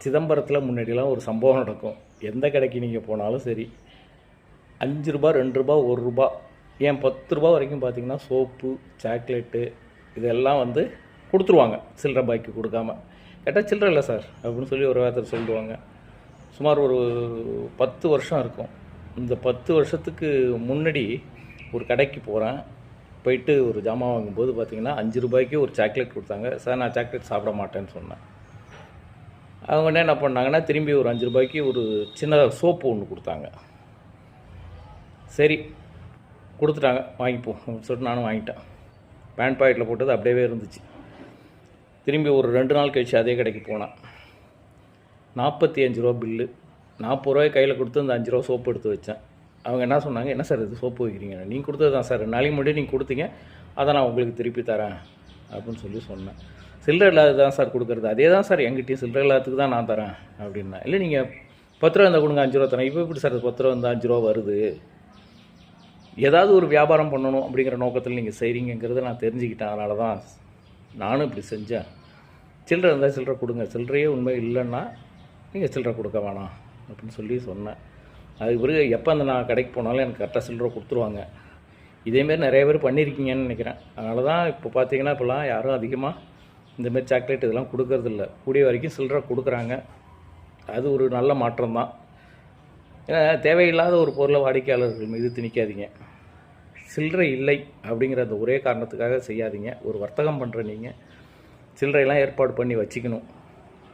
சிதம்பரத்தில் முன்னாடிலாம் ஒரு சம்பவம் நடக்கும். எந்த கடைக்கு நீங்கள் போனாலும் சரி, ₹5 ₹2 ₹1 ஏன் ₹10 வரைக்கும் பார்த்தீங்கன்னா சோப்பு, சாக்லேட்டு இதெல்லாம் வந்து கொடுத்துருவாங்க சில்லறை பாக்கி கொடுக்காம. கேட்டால் சில்லறை இல்லை சார் அப்படின்னு சொல்லி ஒரு வார்த்தை சொல்லுவாங்க. சுமார் ஒரு 10 வருஷம் இருக்கும். இந்த 10 வருஷத்துக்கு முன்னாடி ஒரு கடைக்கு போகிறேன். போயிட்டு ஒரு ஜாமான் வாங்கும்போது பார்த்தீங்கன்னா ₹5க்கு ஒரு சாக்லேட் கொடுத்தாங்க. சார் நான் சாக்லேட் சாப்பிட மாட்டேன்னு சொன்னேன். அவங்க என்ன பண்ணாங்கன்னா திரும்பி ஒரு ₹5க்கு ஒரு சின்ன சோப்பு ஒன்று கொடுத்தாங்க. சரி கொடுத்துட்டாங்க, வாங்கிப்போம் அப்படின்னு சொல்லிட்டு நானும் வாங்கிட்டேன். பேண்ட் பாக்கெட்டில் போட்டது அப்படியே இருந்துச்சு. திரும்பி ஒரு 2 நாள் கழிச்சு அதே கடைக்கு போனேன். ₹45 பில்லு. ₹40 கையில் கொடுத்து அந்த ₹5 சோப்பு எடுத்து வச்சேன். அவங்க என்ன சொன்னாங்க, என்ன சார் இது சோப்பு வைக்கிறீங்க? நீங்கள் கொடுத்தது தான் சார், 2 நாளைக்கு முன்னாடி நீங்கள் கொடுத்தீங்க, அதை நான் உங்களுக்கு திருப்பி தரேன் அப்படின்னு சொல்லி சொன்னேன். சில்லறை இல்லாத தான் சார் கொடுக்குறது. அதே தான் சார் எங்கிட்டையும் சில்லறை இல்லாததுக்கு தான் நான் தரேன் அப்படின்னா. இல்லை நீங்கள் ₹10 இருந்தால் கொடுங்க, ₹5 தரேன். இப்போ எப்படி சார் ₹10 இருந்தால் ₹5 வருது? ஏதாவது ஒரு வியாபாரம் பண்ணணும் அப்படிங்கிற நோக்கத்தில் நீங்கள் செய்கிறீங்கிறத நான் தெரிஞ்சுக்கிட்டேன். அதனால தான் நானும் இப்படி செஞ்சேன். சில்லறை இருந்தால் சில்லறை கொடுங்க, சில்லறையே உண்மை இல்லைன்னா நீங்கள் சில்லறை கொடுக்க வேணாம் அப்படின்னு சொல்லி சொன்னேன். அதுக்கு பிறகு எப்போ அந்த நான் கடைக்கு போனாலும் எனக்கு கரெக்டாக சில்லறை கொடுத்துருவாங்க. இதேமாரி நிறைய பேர் பண்ணியிருக்கீங்கன்னு நினைக்கிறேன். அதனால தான் இப்போ பார்த்தீங்கன்னா இப்போலாம் யாரும் அதிகமாக இந்தமாரி சாக்லேட் இதெல்லாம் கொடுக்கறதில்ல. கூடிய வரைக்கும் சில்லறை கொடுக்குறாங்க. அது ஒரு நல்ல மாற்றம் தான். ஏன்னா தேவையில்லாத ஒரு பொருளை வாடிக்கையாளர்கள் மீது திணிக்காதீங்க. சில்லறை இல்லை அப்படிங்கிற அந்த ஒரே காரணத்துக்காக செய்யாதீங்க. ஒரு வர்த்தகம் பண்ணுற நீங்கள் சில்லறையெல்லாம் ஏற்பாடு பண்ணி வச்சுக்கணும்.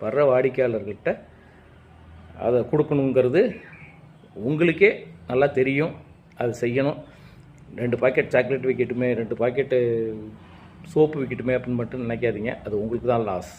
வர்ற வாடிக்கையாளர்கிட்ட அதை கொடுக்கணுங்கிறது உங்களுக்கே நல்லா தெரியும். அது செய்யணும். 2 பாக்கெட் சாக்லேட் விற்கட்டுமே, 2 பாக்கெட்டு சோப்பு விற்கட்டுமே அப்படின்னு மட்டும் நினைக்காதீங்க. அது உங்களுக்கு தான் லாஸ்.